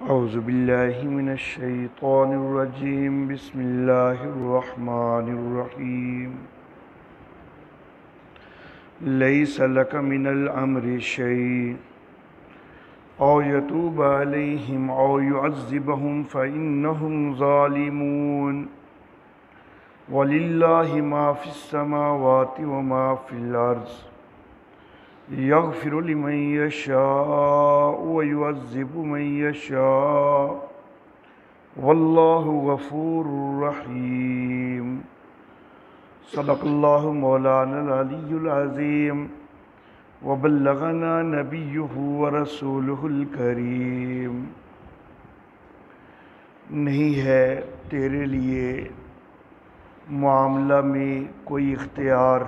اعوذ باللہ من الشیطان الرجیم بسم اللہ الرحمن الرحیم لیس لک من الامر شیء او یتوب علیہم او یعذبہم فإنہم ظالمون وللہ ما فی السماوات وما فی الارض یغفر لمن یشاء ویعذب من یشاء واللہ غفور رحیم صدق اللہ مولانا العلی العظیم وبلغنا نبیہ ورسولہ الکریم۔ نہیں ہے تیرے لیے معاملہ میں کوئی اختیار،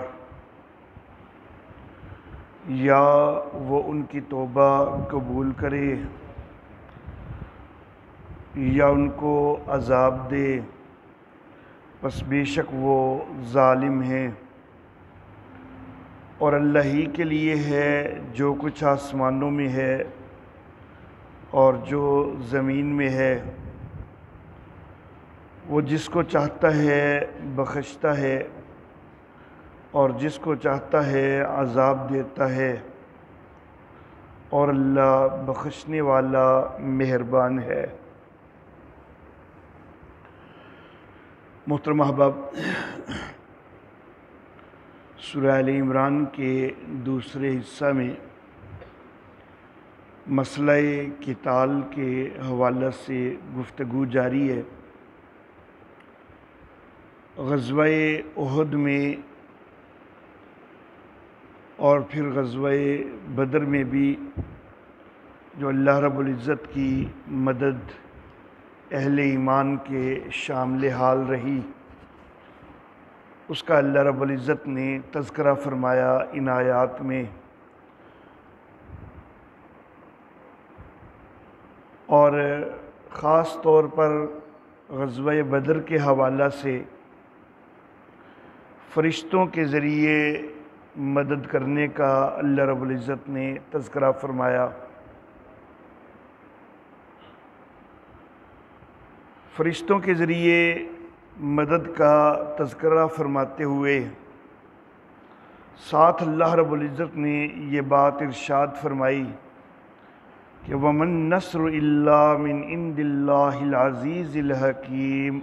یا وہ ان کی توبہ قبول کرے یا ان کو عذاب دے، پس بے شک وہ ظالم ہیں۔ اور اللہ ہی کے لیے ہے جو کچھ آسمانوں میں ہے اور جو زمین میں ہے، وہ جس کو چاہتا ہے بخشتا ہے اور جس کو چاہتا ہے عذاب دیتا ہے، اور اللہ بخشنے والا مہربان ہے۔ محترم احباب، سورہ آل عمران کے دوسرے حصہ میں مسئلہ قتال کے حوالہ سے گفتگو جاری ہے۔ غزوہ احد میں اور پھر غزوہ بدر میں بھی جو اللہ رب العزت کی مدد اہل ایمان کے شامل حال رہی، اس کا اللہ رب العزت نے تذکرہ فرمایا ان آیات میں۔ اور خاص طور پر غزوہ بدر کے حوالہ سے فرشتوں کے ذریعے مدد کرنے کا اللہ رب العزت نے تذکرہ فرمایا۔ فرشتوں کے ذریعے مدد کا تذکرہ فرماتے ہوئے ساتھ اللہ رب العزت نے یہ بات ارشاد فرمائی کہ وَمَن نَّصْرُ إِلَّا مِنْ عِنْدِ اللَّهِ الْعَزِيزِ الْحَكِيمِ،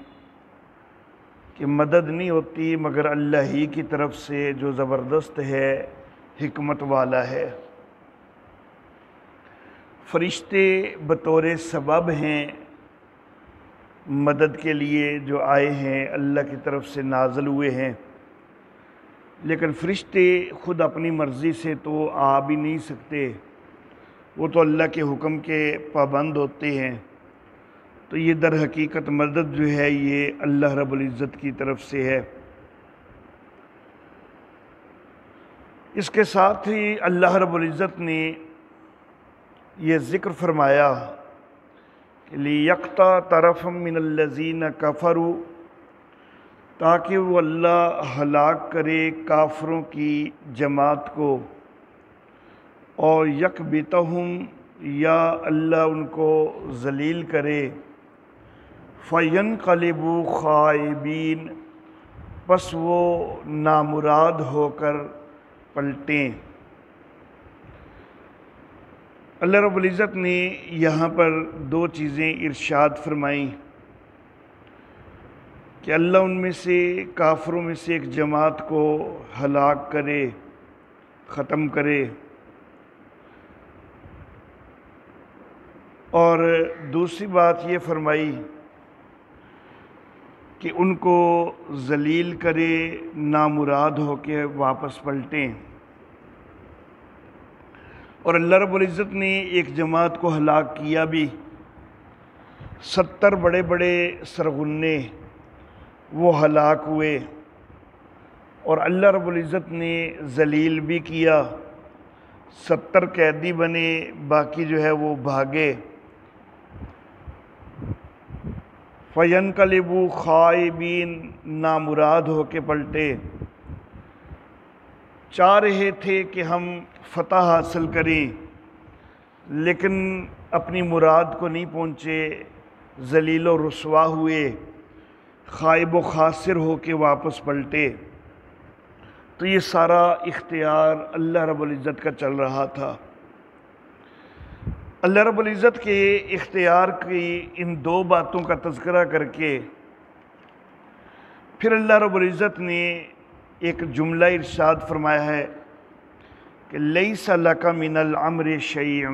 کہ مدد نہیں ہوتی مگر اللہ ہی کی طرف سے جو زبردست ہے، حکمت والا ہے۔ فرشتے بطور سبب ہیں مدد کے لیے جو آئے ہیں، اللہ کی طرف سے نازل ہوئے ہیں، لیکن فرشتے خود اپنی مرضی سے تو آ بھی نہیں سکتے، وہ تو اللہ کے حکم کے پابند ہوتے ہیں۔ تو یہ در حقیقت مدد جو ہے یہ اللہ رب العزت کی طرف سے ہے۔ اس کے ساتھ ہی اللہ رب العزت نے یہ ذکر فرمایا کہ لِيَقْطَعَ طَرَفًا مِّنَ الَّذِينَ كَفَرُوا، تاکہ وہ اللہ ہلاک کرے کافروں کی جماعت کو، اور يَكْبِتَهُمْ، یا اللہ ان کو ذلیل کرے، فَيَنْقَلِبُوا خَائِبِينَ، پس وہ نامراد ہو کر پلٹیں۔ اللہ رب العزت نے یہاں پر دو چیزیں ارشاد فرمائیں کہ اللہ ان میں سے کافروں میں سے ایک جماعت کو ہلاک کرے، ختم کرے، اور دوسری بات یہ فرمائی کہ ان کو ذلیل کرے، نامراد ہو کے واپس پلٹیں۔ اور اللہ رب العزت نے ایک جماعت کو ہلاک کیا بھی، 70 بڑے بڑے سرغنے وہ ہلاک ہوئے، اور اللہ رب العزت نے ذلیل بھی کیا، 70 قیدی بنے، باقی جو ہے وہ بھاگے۔ فَيَنْقَلِبُوا خَائِبِينَ، نامراد ہو کے پلٹے۔ چاہ رہے تھے کہ ہم فتح حاصل کریں، لیکن اپنی مراد کو نہیں پہنچے، ذلیل و رسوا ہوئے، خائب و خاسر ہو کے واپس پلٹے، تو یہ سارا اختیار اللہ رب العزت کا چل رہا تھا۔ اللہ رب العزت کے اختیار کی ان دو باتوں کا تذکرہ کر کے پھر اللہ رب العزت نے ایک جملہ ارشاد فرمایا ہے کہ لیس لک من الامر شیء،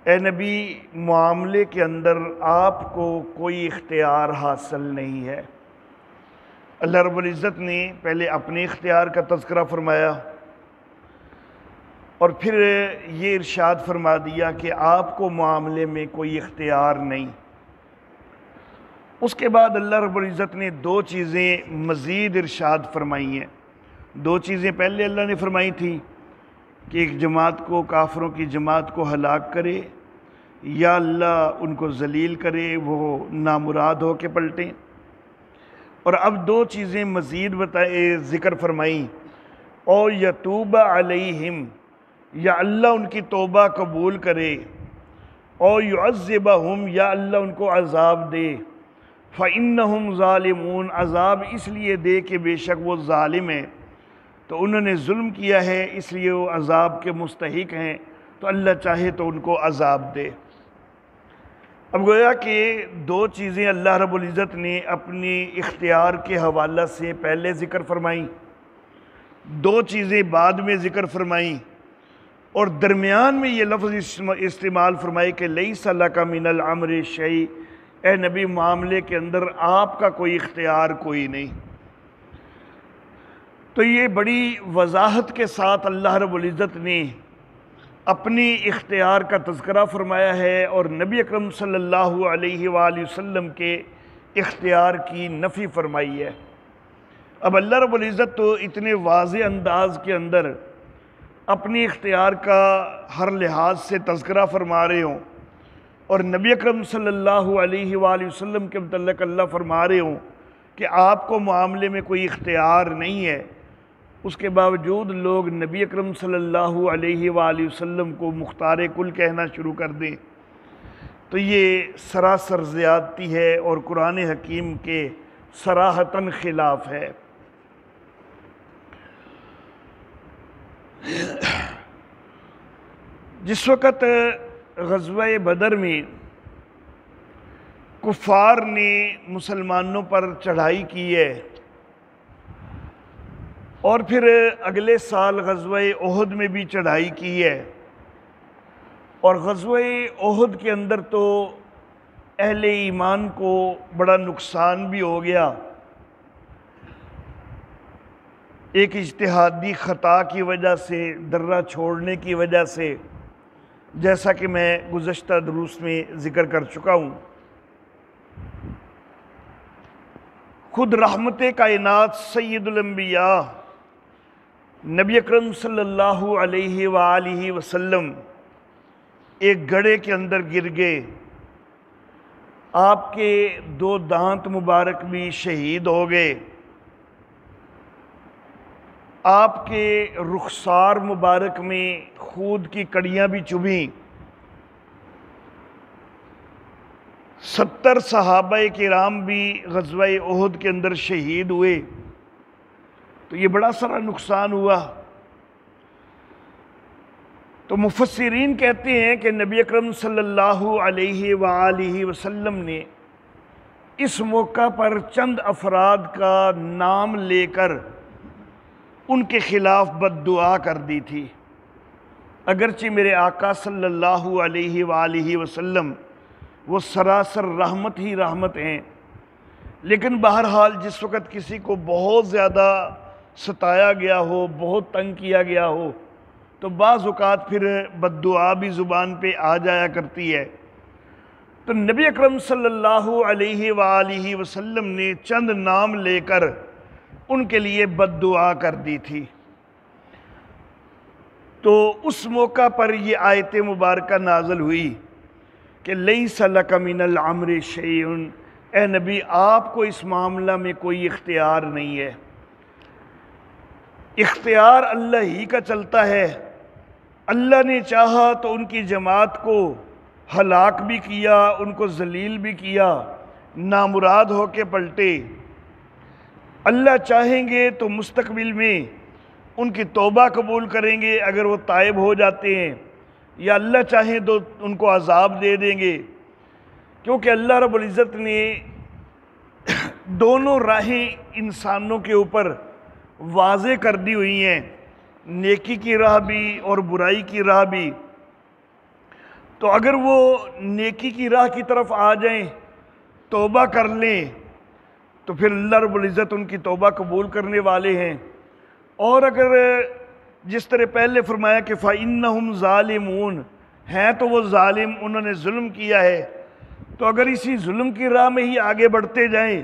اے نبی معاملے کے اندر آپ کو کوئی اختیار حاصل نہیں ہے۔ اللہ رب العزت نے پہلے اپنے اختیار کا تذکرہ فرمایا اور پھر یہ ارشاد فرما دیا کہ آپ کو معاملے میں کوئی اختیار نہیں۔ اس کے بعد اللہ رب العزت نے دو چیزیں مزید ارشاد فرمائی ہیں۔ دو چیزیں پہلے اللہ نے فرمائی تھی کہ ایک جماعت کو، کافروں کی جماعت کو ہلاک کرے، یا اللہ ان کو ذلیل کرے، وہ نامراد ہو کے پلٹیں۔ اور اب دو چیزیں مزید ذکر فرمائیں، او یتوب علیہم، یا اللہ ان کی توبہ قبول کرے، او یعذبہم، یا اللہ ان کو عذاب دے، فإنہم ظالمون، عذاب اس لیے دے کہ بے شک وہ ظالم ہیں، تو انہوں نے ظلم کیا ہے اس لیے وہ عذاب کے مستحق ہیں، تو اللہ چاہے تو ان کو عذاب دے۔ اب گویا کہ دو چیزیں اللہ رب العزت نے اپنی اختیار کے حوالہ سے پہلے ذکر فرمائیں، دو چیزیں بعد میں ذکر فرمائیں، اور درمیان میں یہ لفظ استعمال فرمائے کہ لیس لک من الامر شیء، اے نبی معاملے کے اندر آپ کا کوئی اختیار کوئی نہیں۔ تو یہ بڑی وضاحت کے ساتھ اللہ رب العزت نے اپنی اختیار کا تذکرہ فرمایا ہے اور نبی اکرم صلی اللہ علیہ وآلہ وسلم کے اختیار کی نفی فرمائی ہے۔ اب اللہ رب العزت تو اتنے واضح انداز کے اندر اپنی اختیار کا ہر لحاظ سے تذکرہ فرما رہے ہوں، اور نبی اکرم صلی اللہ علیہ وآلہ وسلم کے متعلق اللہ فرما رہے ہوں کہ آپ کو معاملے میں کوئی اختیار نہیں ہے، اس کے باوجود لوگ نبی اکرم صلی اللہ علیہ وآلہ وسلم کو مختار کل کہنا شروع کر دیں، تو یہ سراسر زیادتی ہے اور قرآن حکیم کے صراحتاً خلاف ہے۔ جس وقت غزوہ بدر میں کفار نے مسلمانوں پر چڑھائی کی ہے، اور پھر اگلے سال غزوہ احد میں بھی چڑھائی کی ہے، اور غزوہ احد کے اندر تو اہل ایمان کو بڑا نقصان بھی ہو گیا، ایک اجتہادی خطا کی وجہ سے، درہ چھوڑنے کی وجہ سے، جیسا کہ میں گزشتہ دروس میں ذکر کر چکا ہوں۔ خود رحمت کائنات سید الانبیاء نبی اکرم صلی اللہ علیہ وآلہ وسلم ایک گڑھے کے اندر گر گئے، آپ کے دو دانت مبارک بھی شہید ہو گئے، آپ کے رخسار مبارک میں خود کی کڑیاں بھی چبھیں، 70 صحابہ کرام بھی غزوہ احد کے اندر شہید ہوئے، تو یہ بڑا سارا نقصان ہوا۔ تو مفسرین کہتے ہیں کہ نبی اکرم صلی اللہ علیہ وآلہ وسلم نے اس موقع پر چند افراد کا نام لے کر ان کے خلاف بد دعا کر دی تھی، اگرچہ میرے آقا صلی اللہ علیہ وآلہ وسلم وہ سراسر رحمت ہی رحمت ہیں، لیکن بہرحال جس وقت کسی کو بہت زیادہ ستایا گیا ہو، بہت تنگ کیا گیا ہو، تو بعض اوقات پھر بد دعا بھی زبان پہ آ جایا کرتی ہے۔ تو نبی اکرم صلی اللہ علیہ وآلہ وسلم نے چند نام لے کر ان کے لیے بد دعا کر دی تھی۔ تو اس موقع پر یہ آیت مبارکہ نازل ہوئی کہ لیس لک من الامر شیء، اے نبی آپ کو اس معاملہ میں کوئی اختیار نہیں ہے، اختیار اللہ ہی کا چلتا ہے، اللہ نے چاہا تو ان کی جماعت کو ہلاک بھی کیا، ان کو ذلیل بھی کیا، نامراد ہو کے پلٹے۔ اللہ چاہیں گے تو مستقبل میں ان کی توبہ قبول کریں گے اگر وہ تائب ہو جاتے ہیں، یا اللہ چاہیں تو ان کو عذاب دے دیں گے، کیونکہ اللہ رب العزت نے دونوں راہیں انسانوں کے اوپر واضح کر دی ہوئی ہیں، نیکی کی راہ بھی اور برائی کی راہ بھی۔ تو اگر وہ نیکی کی راہ کی طرف آ جائیں، توبہ کر لیں، تو پھر اللہ رب العزت ان کی توبہ قبول کرنے والے ہیں۔ اور اگر جس طرح پہلے فرمایا کہ فَإِنَّهُمْ ظَالِمُونَ، ہیں تو وہ ظالم، انہوں نے ظلم کیا ہے، تو اگر اسی ظلم کی راہ میں ہی آگے بڑھتے جائیں،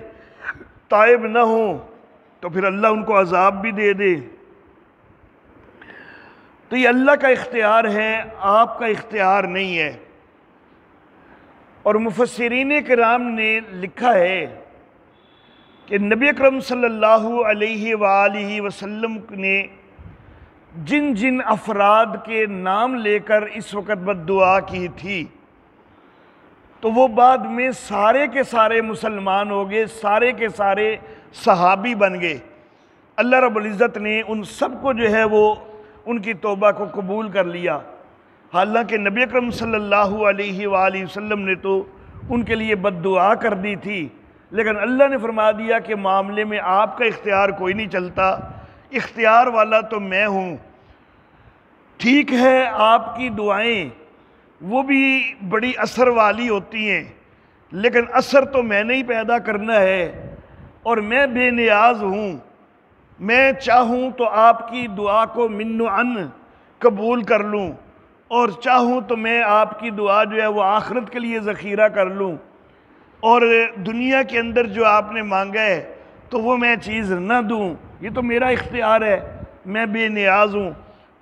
تائب نہ ہوں، تو پھر اللہ ان کو عذاب بھی دے دے۔ تو یہ اللہ کا اختیار ہے، آپ کا اختیار نہیں ہے۔ اور مفسرین کرام نے لکھا ہے کہ نبی اکرم صلی اللہ علیہ وآلہ وسلم نے جن جن افراد کے نام لے کر اس وقت بد دعا کی تھی، تو وہ بعد میں سارے کے سارے مسلمان ہو گئے، سارے کے سارے صحابی بن گئے۔ اللہ رب العزت نے ان سب کو جو ہے وہ ان کی توبہ کو قبول کر لیا۔ حالانکہ نبی اکرم صلی اللہ علیہ وآلہ وسلم نے تو ان کے لیے بد دعا کر دی تھی، لیکن اللہ نے فرما دیا کہ معاملے میں آپ کا اختیار کوئی نہیں چلتا، اختیار والا تو میں ہوں۔ ٹھیک ہے، آپ کی دعائیں وہ بھی بڑی اثر والی ہوتی ہیں، لیکن اثر تو میں نے ہی پیدا کرنا ہے، اور میں بے نیاز ہوں۔ میں چاہوں تو آپ کی دعا کو من و عن قبول کر لوں، اور چاہوں تو میں آپ کی دعا جو ہے وہ آخرت کے لیے ذخیرہ کر لوں، اور دنیا کے اندر جو آپ نے مانگا ہے تو وہ میں چیز نہ دوں۔ یہ تو میرا اختیار ہے، میں بے نیاز ہوں۔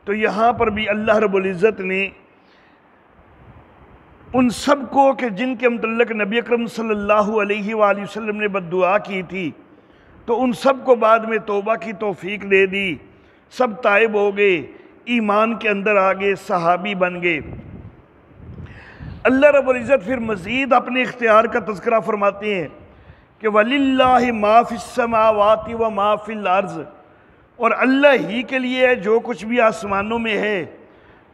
تو یہاں پر بھی اللہ رب العزت نے ان سب کو کہ جن کے متعلق نبی اکرم صلی اللہ علیہ وآلہ وسلم نے بد دعا کی تھی، تو ان سب کو بعد میں توبہ کی توفیق دے دی، سب تائب ہو گئے، ایمان کے اندر آگے صحابی بن گئے۔ اللہ رب العزت پھر مزید اپنے اختیار کا تذکرہ فرماتے ہیں کہ وَلِلَّهِ مَا فِي السَّمَاوَاتِ وَمَا فِي الْأَرْضِ، اور اللہ ہی کے لیے ہے جو کچھ بھی آسمانوں میں ہے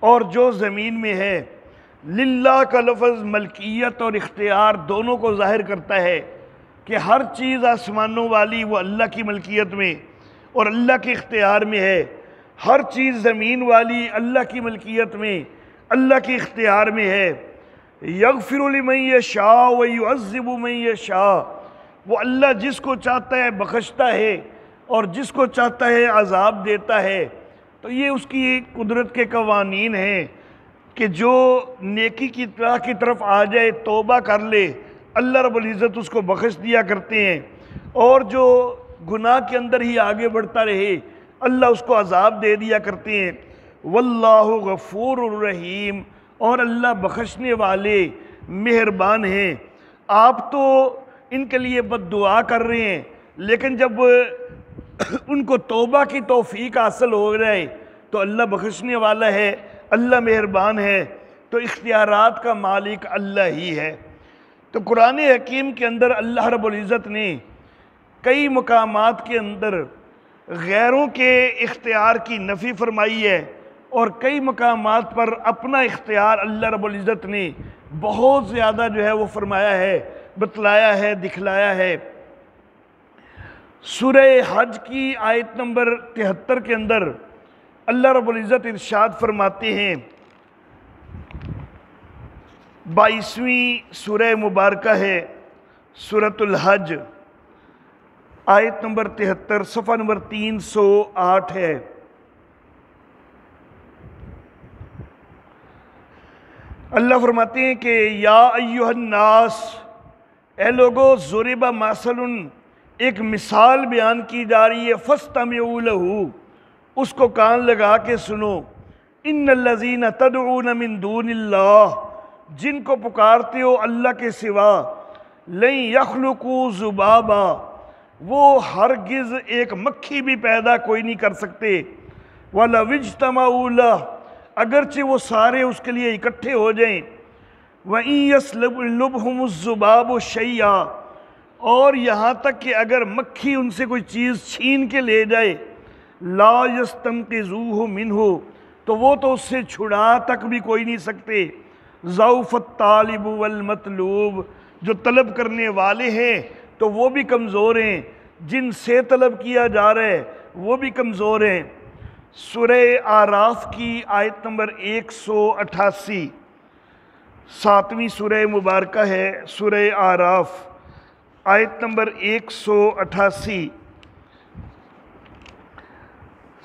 اور جو زمین میں ہے۔ للہ کا لفظ ملکیت اور اختیار دونوں کو ظاہر کرتا ہے کہ ہر چیز آسمانوں والی وہ اللہ کی ملکیت میں اور اللہ کے اختیار میں ہے، ہر چیز زمین والی اللہ کی ملکیت میں، اللہ کے اختیار میں ہے۔ یغفر لمن یشاء ویعذب من یشاء، وہ اللہ جس کو چاہتا ہے بخشتا ہے اور جس کو چاہتا ہے عذاب دیتا ہے۔ تو یہ اس کی قدرت کے قوانین ہیں کہ جو نیکی کی راہ کی طرف آ جائے، توبہ کر لے، اللہ رب العزت اس کو بخش دیا کرتے ہیں، اور جو گناہ کے اندر ہی آگے بڑھتا رہے اللہ اس کو عذاب دے دیا کرتے ہیں۔ واللہ غفور الرحیم، اور اللہ بخشنے والے مہربان ہیں۔ آپ تو ان کے لیے بد دعا کر رہے ہیں، لیکن جب ان کو توبہ کی توفیق حاصل ہو جائے تو اللہ بخشنے والا ہے، اللہ مہربان ہے، تو اختیارات کا مالک اللہ ہی ہے۔ تو قرآن حکیم کے اندر اللہ رب العزت نے کئی مقامات کے اندر غیروں کے اختیار کی نفی فرمائی ہے، اور کئی مقامات پر اپنا اختیار اللہ رب العزت نے بہت زیادہ جو ہے وہ فرمایا ہے، بتلایا ہے، دکھلایا ہے۔ سورہ حج کی آیت نمبر 73 کے اندر اللہ رب العزت ارشاد فرماتے ہیں، 22ویں سورہ مبارکہ ہے سورۃ الحج، آیت نمبر 73، صفحہ نمبر 308 ہے۔ اللہ فرماتے ہیں کہ یا ایہا الناس، اے لوگو، ضرب مثل، ایک مثال بیان کی جا رہی ہے، فاستمعوا لہ، اس کو کان لگا کے سنو۔ ان الذین تدعون من دون اللہ، جن کو پکارتے ہو اللہ کے سوا، لن یخلقوا ذبابا، وہ ہرگز ایک مکھی بھی پیدا کوئی نہیں کر سکتے۔ وَلَوِ اجْتَمَعُوا لَهُ، اگرچہ وہ سارے اس کے لیے اکٹھے ہو جائیں، وَإِن يَسْلُبْهُمُ الذُّبَابُ شَيْئًا، اور یہاں تک کہ اگر مکھی ان سے کوئی چیز چھین کے لے جائے، لَا يَسْتَنقِذُوهُ مِنْهُ، تو وہ تو اس سے چھڑا تک بھی کوئی نہیں سکتے، ضعف الطالب والمطلوب، جو طلب کرنے والے ہیں تو وہ بھی کمزور ہیں، جن سے طلب کیا جا رہا ہے وہ بھی کمزور ہیں۔ سورہ اعراف کی آیت نمبر 188، 7ویں سورہ مبارکہ ہے، سورہ اعراف آیت نمبر 188،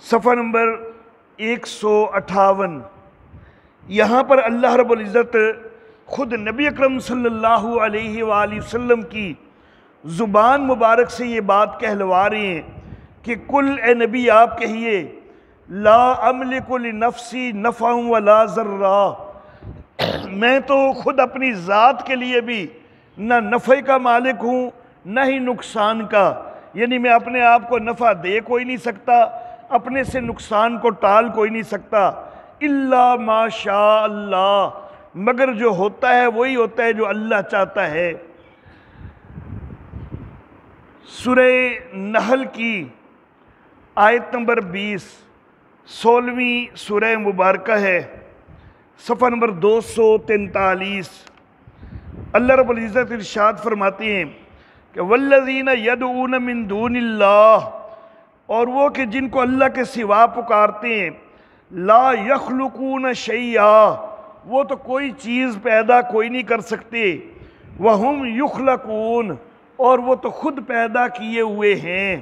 صفحہ نمبر 158۔ یہاں پر اللہ رب العزت خود نبی اکرم صلی اللہ علیہ وآلہ وسلم کی زبان مبارک سے یہ بات کہلوا رہے ہیں کہ کل اے نبی آپ کہیے، لا املک لنفسی نفعا ولا ضرا، میں تو خود اپنی ذات کے لیے بھی نہ نفع کا مالک ہوں نہ ہی نقصان کا، یعنی میں اپنے آپ کو نفع دے کوئی نہیں سکتا، اپنے سے نقصان کو ٹال کوئی نہیں سکتا، الا ما شاء اللہ، مگر جو ہوتا ہے وہی ہوتا ہے جو اللہ چاہتا ہے۔ سورہ نحل کی آیت نمبر 20، 16ویں سورہ مبارکہ ہے، صفحہ نمبر 243۔ اللہ رب العزت ارشاد فرماتے ہیں کہ والذین یدعون من دون اللہ، اور وہ کہ جن کو اللہ کے سوا پکارتے ہیں، لا یخلقون شیئا، وہ تو کوئی چیز پیدا کوئی نہیں کر سکتے، وہم یخلقون، اور وہ تو خود پیدا کیے ہوئے ہیں۔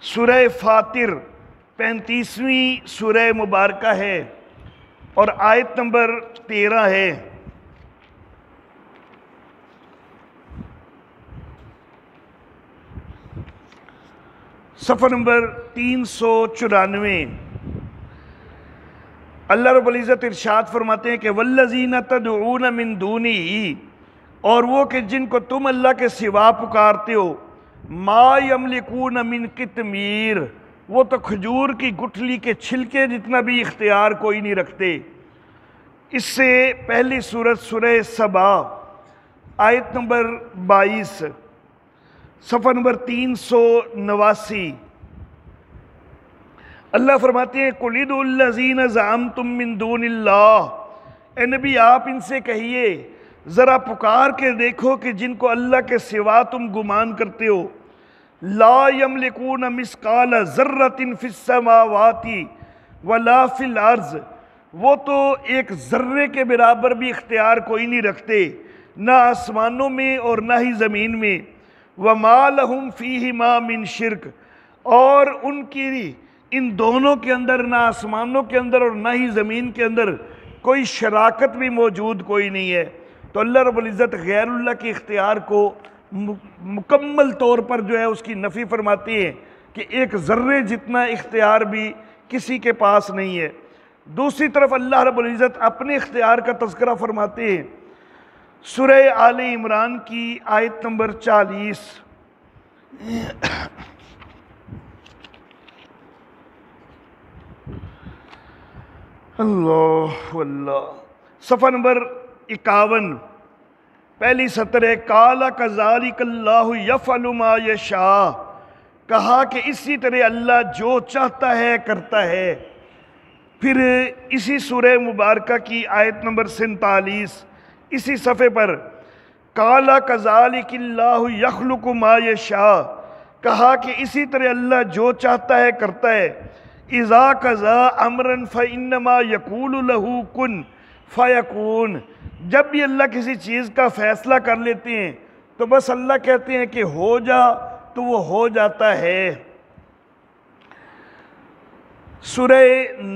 سورہ فاطر 35ویں سورہ مبارکہ ہے اور آیت نمبر 13 ہے۔ صفحہ نمبر 394۔ اللہ رب العزت ارشاد فرماتے ہیں کہ والذین تدعون من دونہ، اور وہ کہ جن کو تم اللہ کے سوا پکارتے ہو، ما یملکون من قطمیر، وہ تو کھجور کی گٹھلی کے چھلکے جتنا بھی اختیار کوئی نہیں رکھتے۔ اس سے پہلی سورت سورہ سبا آیت نمبر 22، صفحہ نمبر 389۔ اللہ فرماتے ہیں قُلِ ادْعُوا الَّذِينَ زَعَمْتُم مِّن دُونِ اللَّهِ، اے نبی آپ ان سے کہیے ذرا پکار کے دیکھو کہ جن کو اللہ کے سوا تم گمان کرتے ہو، لا یملکون مثقال ذرۃ فی السماوات ولا فی الارض، وہ تو ایک ذرے کے برابر بھی اختیار کوئی نہیں رکھتے، نہ آسمانوں میں اور نہ ہی زمین میں، وما لہم فیہما من شرک، اور ان کی ان دونوں کے اندر، نہ آسمانوں کے اندر اور نہ ہی زمین کے اندر کوئی شراکت بھی موجود کوئی نہیں ہے۔ تو اللہ رب العزت غیر اللہ کے اختیار کو مکمل طور پر جو ہے اس کی نفی فرماتی ہے کہ ایک ذرے جتنا اختیار بھی کسی کے پاس نہیں ہے۔ دوسری طرف اللہ رب العزت اپنے اختیار کا تذکرہ فرماتے ہیں سورہ آل عمران کی آیت نمبر 40۔ اللہ اللہ، صفحہ نمبر 51، پہلی سطر ہے، قَالَ كَذَلِكَ اللَّهُ يَفْعَلُ مَا يَشَاءُ، کہا کہ اسی طرح اللہ جو چاہتا ہے کرتا ہے۔ پھر اسی سورہ مبارکہ کی آیت نمبر 47، اسی صفحے پر، قَالَ كَذَلِكَ اللَّهُ يَخْلُقُ مَا يَشَاءُ، کہا کہ اسی طرح اللہ جو چاہتا ہے کرتا ہے۔ اِذَا قَضَىٰ أَمْرًا فَإِنَّمَا يَقُولُ لَهُ كُن فَيَكُونُ، جب بھی اللہ کسی چیز کا فیصلہ کر لیتے ہیں تو بس اللہ کہتے ہیں کہ ہو جا تو وہ ہو جاتا ہے۔ سورہ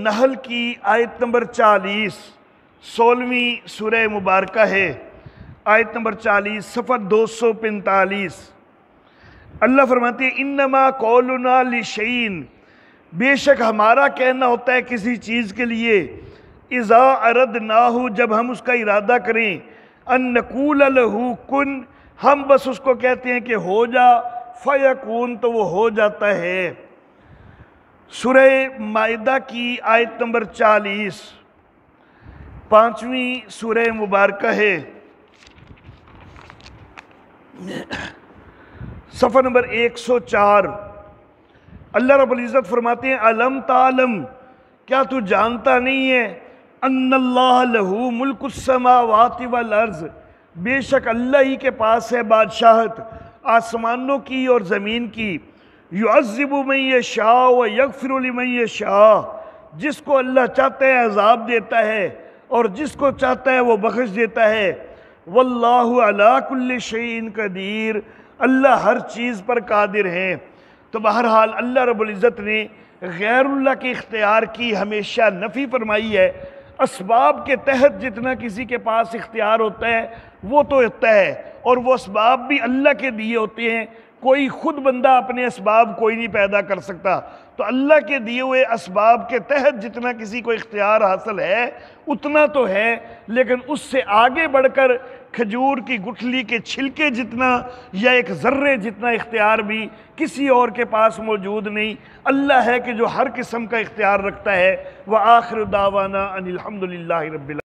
نحل کی آیت نمبر 40، 16ویں سورہ مبارکہ ہے، آیت نمبر 40، صفحہ 245۔ اللہ فرماتے ہیں انما قولنا لشیء، بے شک ہمارا کہنا ہوتا ہے کسی چیز کے لیے، اذا اردناہ، جب ہم اس کا ارادہ کریں، ان نقول لہ کن، ہم بس اس کو کہتے ہیں کہ ہو جا، فیکون، تو وہ ہو جاتا ہے۔ سورہ مائدہ کی آیت نمبر 40، 5ویں سورہ مبارکہ ہے، صفحہ نمبر 104۔ اللہ رب العزت فرماتے ہیں علم تعلم، کیا تو جانتا نہیں ہے ان اللہ لہو ملک السماوات والارض، بے شک اللہ ہی کے پاس ہے بادشاہت آسمانوں کی اور زمین کی، یعذب من یشاء و یغفر لمن یشاء، جس کو اللہ چاہتا ہے عذاب دیتا ہے اور جس کو چاہتا ہے وہ بخش دیتا ہے، واللہ علی کل شیء قدیر، اللہ ہر چیز پر قادر ہے۔ تو بہرحال اللہ رب العزت نے غیر اللہ کے اختیار کی ہمیشہ نفی فرمائی ہے۔ اسباب کے تحت جتنا کسی کے پاس اختیار ہوتا ہے وہ تو ہوتا ہے، اور وہ اسباب بھی اللہ کے دیے ہوتے ہیں، کوئی خود بندہ اپنے اسباب کوئی نہیں پیدا کر سکتا۔ تو اللہ کے دیے ہوئے اسباب کے تحت جتنا کسی کو اختیار حاصل ہے اتنا تو ہے، لیکن اس سے آگے بڑھ کر کھجور کی گٹھلی کے چھلکے جتنا یا ایک ذرے جتنا اختیار بھی کسی اور کے پاس موجود نہیں۔ اللہ ہے کہ جو ہر قسم کا اختیار رکھتا ہے۔ وآخر دعوانا ان الحمد للہ رب العالمین۔